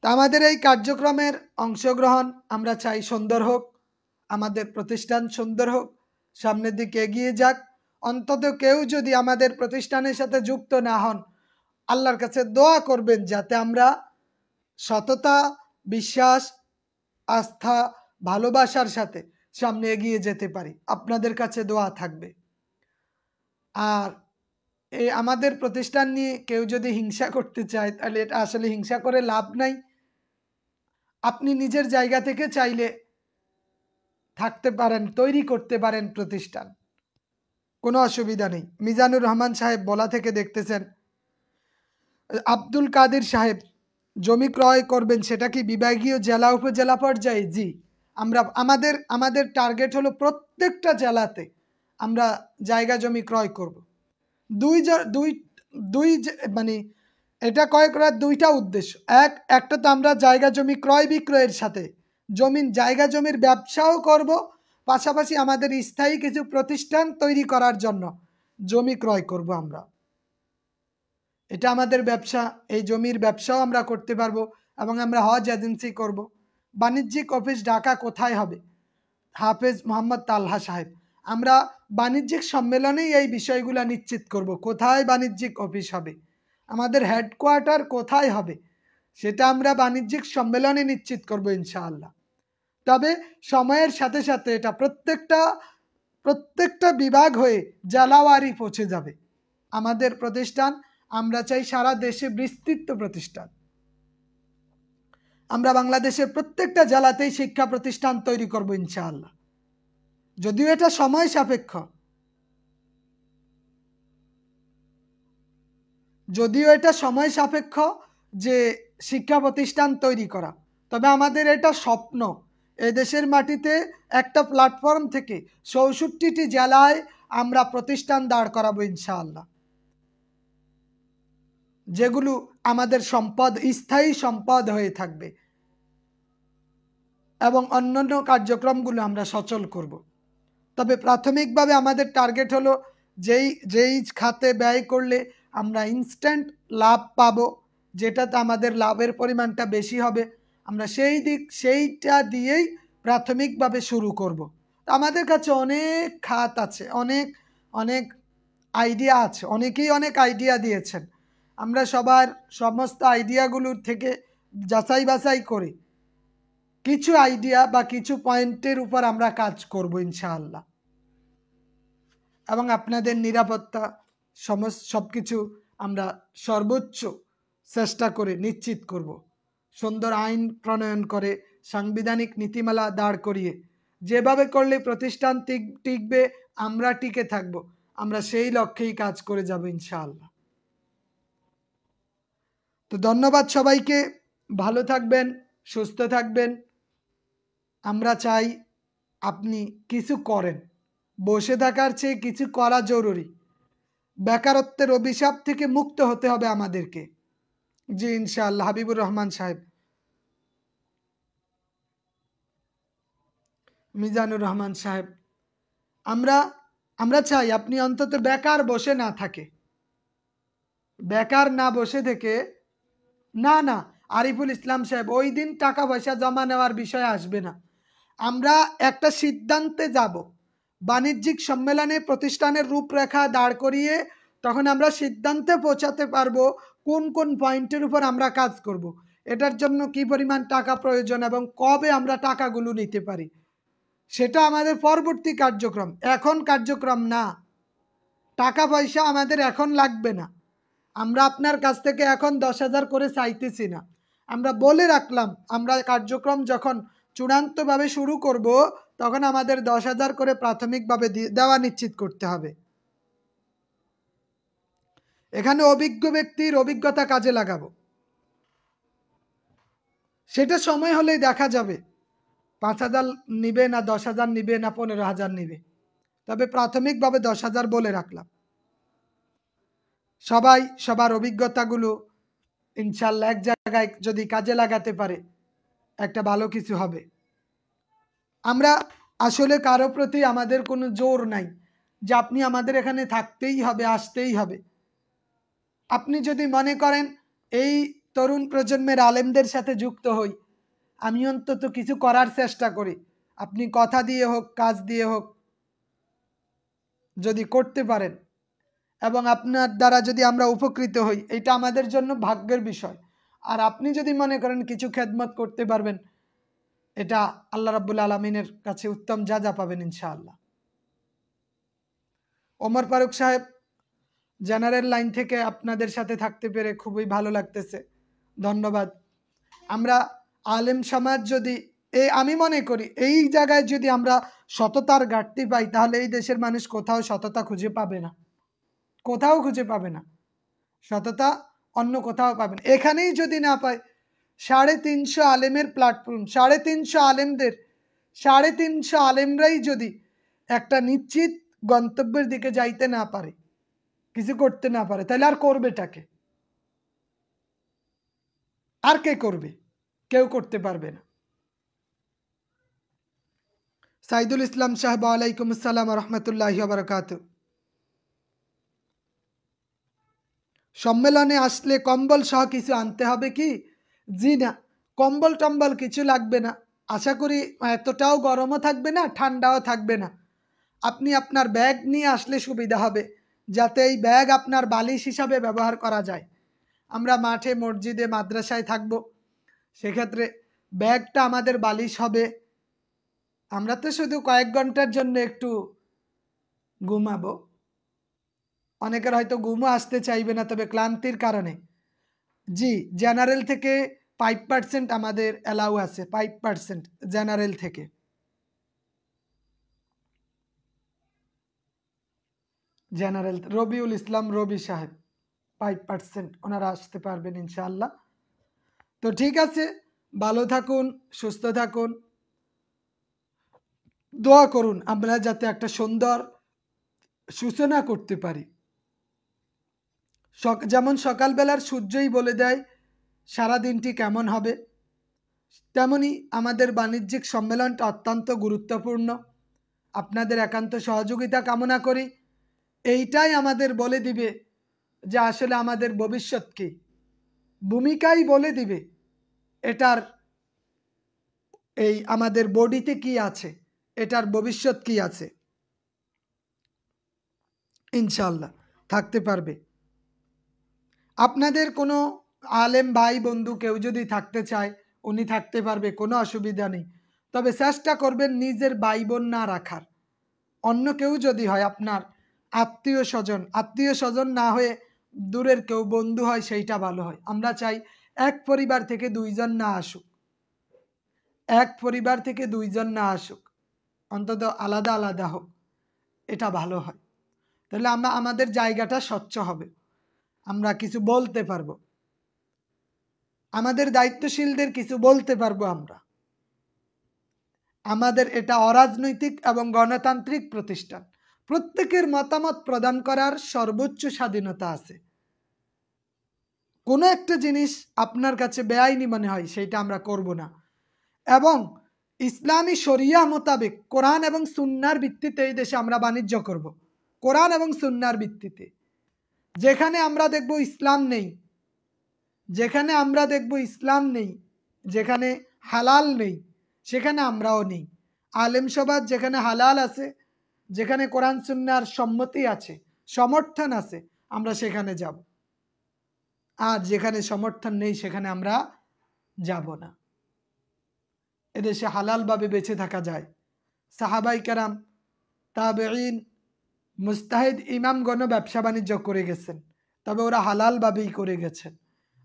তা আমাদের এই কার্যক্রমের অংশগ্রহণ আমরা চাই সুন্দর হোক, আমাদের প্রতিষ্ঠান সুন্দর হোক, সামনের দিকে এগিয়ে যাক। অন্তত কেউ যদি আমাদের প্রতিষ্ঠানের সাথে যুক্ত না হন, আল্লাহর কাছে দোয়া করবেন যাতে আমরা সততা, বিশ্বাস, আস্থা, ভালোবাসার সাথে সামনে এগিয়ে যেতে পারি। আপনাদের কাছে দোয়া থাকবে। আর এই আমাদের প্রতিষ্ঠান নিয়ে কেউ যদি হিংসা করতে চায় তাহলে এটা আসলে হিংসা করে লাভ নাই। আপনি নিজের জায়গা থেকে চাইলে থাকতে পারেন, তৈরি করতে পারেন প্রতিষ্ঠান, কোনো অসুবিধা নেই। মিজানুর রহমান সাহেব বলা থেকে দেখতেছেন। আব্দুল কাদের সাহেব, জমি ক্রয় করবেন সেটা কি বিভাগীয় জেলা উপজেলা পর্যায়ে? জি, আমরা আমাদের টার্গেট হলো প্রত্যেকটা জেলাতে আমরা জায়গা জমি ক্রয় করব। মানে এটা ক্রয় করার 2টা উদ্দেশ্য। একটা তো আমরা জায়গা জমি ক্রয় বিক্রয়ের সাথে জায়গা জমির ব্যবসাও করব, পাশাপাশি আমাদের স্থায়ী কিছু প্রতিষ্ঠান তৈরি করার জন্য জমি ক্রয় করব আমরা। এটা আমাদের ব্যবসা, এই জমির ব্যবসাও আমরা করতে পারবো, এবং আমরা হজ এজেন্সি করব। বাণিজ্যিক অফিস ঢাকা কোথায় হবে? হাফেজ মোহাম্মদ তালহা সাহেব, আমরা বাণিজ্যিক সম্মেলনেই এই বিষয়গুলো নিশ্চিত করব, কোথায় বাণিজ্যিক অফিস হবে, আমাদের হেডকোয়ার্টার কোথায় হবে, সেটা আমরা বাণিজ্যিক সম্মেলনে নিশ্চিত করব ইনশাআল্লাহ। তবে সময়ের সাথে সাথে এটা প্রত্যেকটা বিভাগ হয়ে জেলাওয়ারি পৌঁছে যাবে। আমাদের প্রতিষ্ঠান আমরা চাই সারা দেশে বিস্তৃত প্রতিষ্ঠান। আমরা বাংলাদেশের প্রত্যেকটা জেলাতেই শিক্ষা প্রতিষ্ঠান তৈরি করব ইনশাআল্লাহ। যদিও এটা সময় সাপেক্ষ, যে শিক্ষা প্রতিষ্ঠান তৈরি করা, তবে আমাদের এটা স্বপ্ন এদেশের মাটিতে একটা প্ল্যাটফর্ম থেকে ৬৪টি জেলায় আমরা প্রতিষ্ঠান দাঁড় করাবো ইনশাআল্লাহ, যেগুলো আমাদের সম্পদ, স্থায়ী সম্পদ হয়ে থাকবে এবং অন্যান্য কার্যক্রমগুলো আমরা সচল করব। তবে প্রাথমিকভাবে আমাদের টার্গেট হলো যেই খাতে ব্যয় করলে আমরা ইনস্ট্যান্ট লাভ পাবো, যেটাতে আমাদের লাভের পরিমাণটা বেশি হবে, আমরা সেইটা দিয়েই প্রাথমিকভাবে শুরু করব। আমাদের কাছে অনেক খাত আছে, অনেক আইডিয়া আছে, অনেকেই অনেক আইডিয়া দিয়েছেন। আমরা সমস্ত আইডিয়াগুলোর থেকে যাচাই বাছাই করে কিছু আইডিয়া বা কিছু পয়েন্টের উপর আমরা কাজ করব ইনশাআল্লাহ, এবং আপনাদের নিরাপত্তা সবকিছু আমরা সর্বোচ্চ চেষ্টা করে নিশ্চিত করব। সুন্দর আইন প্রণয়ন করে সাংবিধানিক নীতিমালা দাঁড় করিয়ে যেভাবে করলে প্রতিষ্ঠান টিকবে, আমরা টিকে থাকব, আমরা সেই লক্ষ্যেই কাজ করে যাব ইনশাআল্লাহ। তো ধন্যবাদ সবাইকে, ভালো থাকবেন, সুস্থ থাকবেন। আমরা চাই আপনি কিছু করেন, বসে থাকার চেয়ে কিছু করা জরুরি। বেকারত্বের অভিশাপ থেকে মুক্ত হতে হবে আমাদেরকে। জি ইনশাআল্লাহ। হাবিবুর রহমান সাহেব, মিজানুর রহমান সাহেব, আমরা চাই আপনি অন্তত বেকার বসে না থাকে, বেকার না বসে থেকে না আরিফুল ইসলাম সাহেব, ওই দিন টাকা পয়সা জমা নেওয়ার বিষয় আসবে না। আমরা একটা সিদ্ধান্তে যাব, বাণিজ্যিক সম্মেলনে প্রতিষ্ঠানের রূপরেখা দাঁড় করিয়ে তখন আমরা সিদ্ধান্তে পৌঁছাতে পারবো কোন কোন পয়েন্টের উপর আমরা কাজ করব, এটার জন্য কি পরিমাণ টাকা প্রয়োজন এবং কবে আমরা টাকাগুলো নিতে পারি, সেটা আমাদের পরবর্তী কার্যক্রম, এখন কার্যক্রম না। টাকা পয়সা আমাদের এখন লাগবে না, আমরা আপনার কাছ থেকে এখন 10,000 করে চাইতেছি না। আমরা বলে রাখলাম, আমরা কার্যক্রম যখন চূড়ান্তভাবে শুরু করব তখন আমাদের 10,000 করে প্রাথমিকভাবে দেওয়া নিশ্চিত করতে হবে। এখানে অভিজ্ঞ ব্যক্তির অভিজ্ঞতা কাজে লাগাবো, সেটা সময় হলেই দেখা যাবে 5,000 নিবে না 10,000 নিবে না 15,000 নিবে, তবে প্রাথমিকভাবে 10,000 বলে রাখলাম। সবাই সবার অভিজ্ঞতাগুলো ইনশাল্লাহ এক জায়গায় যদি কাজে লাগাতে পারে একটা ভালো কিছু হবে। আমরা আসলে কারো প্রতি আমাদের কোনো জোর নাই যে আপনি আমাদের এখানে থাকতেই হবে, আসতেই হবে। আপনি যদি মনে করেন এই তরুণ প্রজন্মের আলেমদের সাথে যুক্ত হই, আমি অন্তত কিছু করার চেষ্টা করি, আপনি কথা দিয়ে হোক কাজ দিয়ে হোক যদি করতে পারেন এবং আপনার দ্বারা যদি আমরা উপকৃত হই, এটা আমাদের জন্য ভাগ্যের বিষয়। আর আপনি যদি মনে করেন কিছু খেদমত করতে পারবেন, এটা আল্লাহ রাব্বুল আলামিনের কাছে উত্তম যা পাবেন ইনশাআল্লাহ। ওমর ফারুক সাহেব, জেনারেল লাইন থেকে আপনাদের সাথে থাকতে পেরে খুবই ভালো লাগতেছে, ধন্যবাদ। আমরা আলেম সমাজ যদি আমি মনে করি এই জায়গায় যদি আমরা সততার ঘাটতি পাই, তাহলে এই দেশের মানুষ কোথাও সততা খুঁজে পাবে না, কোথাও খুঁজে পাবে না সততা, অন্য কোথাও পাবেন। এখানেই যদি না পায়, 350 আলেমের প্ল্যাটফর্ম, 350 আলেমরাই যদি একটা নিশ্চিত গন্তব্যের দিকে যাইতে না পারে, কিছু করতে না পারে, তাহলে আর করবেটাকে? আর কে করবে? কেউ করতে পারবে না। সাইদুল ইসলাম সাহেব, ওয়ালাইকুম আসসালাম রহমতুল্লাহি ওয়া বারাকাতুহু। সম্মেলনে আসলে কম্বল সহ কিছু আনতে হবে কি? জি না, কম্বল টম্বল কিছু লাগবে না। আশা করি এতটাও গরমও থাকবে না, ঠান্ডাও থাকবে না। আপনি আপনার ব্যাগ নিয়ে আসলে সুবিধা হবে, যাতে এই ব্যাগ আপনার বালিশ হিসাবে ব্যবহার করা যায়। আমরা মাঠে, মসজিদে, মাদ্রাসায় থাকব, সেক্ষেত্রে ব্যাগটা আমাদের বালিশ হবে। আমরা তো শুধু কয়েক ঘন্টার জন্য একটু ঘুমাবো, অনেকের হয়তো ঘুমও আসতে চাইবে না, তবে ক্লান্তির কারণে। জি, জেনারেল থেকে 5% আমাদের অ্যালাউ আছে, 5% জেনারেল থেকে। জেনারেল রবিউল ইসলাম রবি সাহেব 5% ওনারা আসতে পারবেন ইনশাআল্লাহ। তো ঠিক আছে, ভালো থাকুন, সুস্থ থাকুন, দোয়া করুন আমরা যাতে একটা সুন্দর সূচনা করতে পারি। যেমন সকালবেলার সূর্যই বলে দেয় সারা দিনটি কেমন হবে, তেমনি আমাদের বাণিজ্যিক সম্মেলনটা অত্যন্ত গুরুত্বপূর্ণ। আপনাদের একান্ত সহযোগিতা কামনা করি। এইটাই আমাদের বলে দিবে যে আসলে আমাদের ভবিষ্যৎ কি, ভূমিকাই বলে দিবে এটার এই আমাদের বডিতে কি আছে, এটার ভবিষ্যৎ কি আছে। ইনশাআল্লাহ থাকতে পারবে। আপনাদের কোনো আলেম ভাই বন্ধু কেউ যদি থাকতে চায় উনি থাকতে পারবে, কোনো অসুবিধা নেই। তবে চেষ্টা করবেন নিজের ভাই বোন না রাখার। অন্য কেউ যদি হয়, আপনার আত্মীয় স্বজন না হয়ে দূরের কেউ বন্ধু হয়, সেইটা ভালো হয়। আমরা চাই এক পরিবার থেকে দুইজন না আসুক, এক পরিবার থেকে দুইজন না আসুক, অন্তত আলাদা আলাদা হোক, এটা ভালো হয়। তাহলে আমরা আমাদের জায়গাটা স্বচ্ছ হবে, আমরা কিছু বলতে পারবো, আমাদের দায়িত্বশীলদের কিছু বলতে পারবো আমরা। আমাদের এটা অরাজনৈতিক এবং গণতান্ত্রিক প্রতিষ্ঠান, প্রত্যেকের মতামত প্রদান করার সর্বোচ্চ স্বাধীনতা আছে। কোনো একটা জিনিস আপনার কাছে বেআইনি মনে হয়, সেইটা আমরা করব না। এবং ইসলামী শরিয়া মোতাবেক কোরআন এবং সুন্নাহর ভিত্তিতে এই দেশে আমরা বাণিজ্য করব, কোরআন এবং সুন্নাহর ভিত্তিতে। যেখানে আমরা দেখব ইসলাম নেই, যেখানে আমরা দেখব ইসলাম নেই, যেখানে হালাল নেই, সেখানে আমরাও নেই। আলেম সমাজ যেখানে হালাল আছে, যেখানে কোরআন সুন্নাহর সম্মতি আছে, সমর্থন আছে, আমরা সেখানে যাব। আর যেখানে সমর্থন নেই সেখানে আমরা যাব না। এদেশে হালালভাবে বেঁচে থাকা যায়। সাহাবাই কেরাম, তাবেঈন, মুস্তাহিদ ইমামগণ ব্যবসা বাণিজ্য করে গেছেন, তবে ওরা হালালভাবেই করে গেছেন।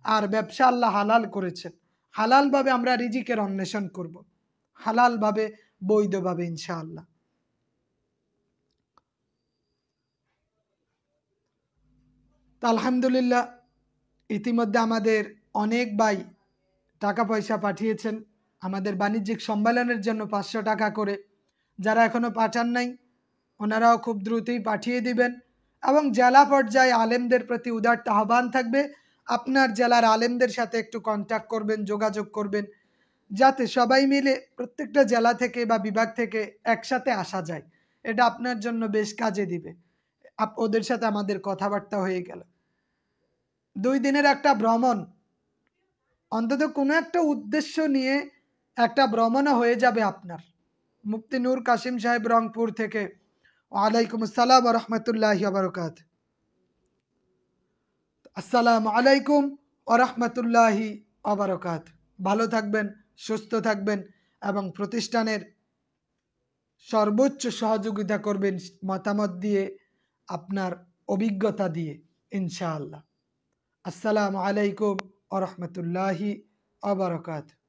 আর ব্যবসা আল্লাহ হালাল করেছেন। হালালভাবে আমরা রিজিকের অন্বেষণ করব, হালালভাবে, বৈধভাবে ইনশাআল্লাহ। তো আলহামদুলিল্লাহ, ইতিমধ্যে আমাদের অনেক ভাই টাকা পয়সা পাঠিয়েছেন আমাদের বাণিজ্যিক সম্মেলনের জন্য 500 টাকা করে। যারা এখনো পাঠান নাই ওনারাও খুব দ্রুতই পাঠিয়ে দিবেন। এবং জেলা পর্যায়ে আলেমদের প্রতি উদারতা আহ্বান থাকবে, আপনার জেলার আলেমদের সাথে একটু কন্ট্যাক্ট করবেন, যোগাযোগ করবেন, যাতে সবাই মিলে প্রত্যেকটা জেলা থেকে বা বিভাগ থেকে একসাথে আসা যায়। এটা আপনার জন্য বেশ কাজে দিবে। ওদের সাথে আমাদের কথাবার্তা হয়ে গেল। 2 দিনের একটা ভ্রমণ, অন্তত কোনো একটা উদ্দেশ্য নিয়ে একটা ভ্রমণও হয়ে যাবে আপনার। মুফতি নূর কাসিম সাহেব, রংপুর থেকে। ওয়ালাইকুম আসসালাম ওয়া রাহমাতুল্লাহি ওয়া বারাকাতুহু। আসসালামু আলাইকুম ওয়া রাহমাতুল্লাহি ওয়া বারাকাতুহু। ভালো থাকবেন, সুস্থ থাকবেন এবং প্রতিষ্ঠানের সর্বোচ্চ সহযোগিতা করবেন মতামত দিয়ে, আপনার অভিজ্ঞতা দিয়ে ইনশাআল্লাহ। আসসালামু আলাইকুম ওয়া রাহমাতুল্লাহি ওয়া বারাকাতুহু।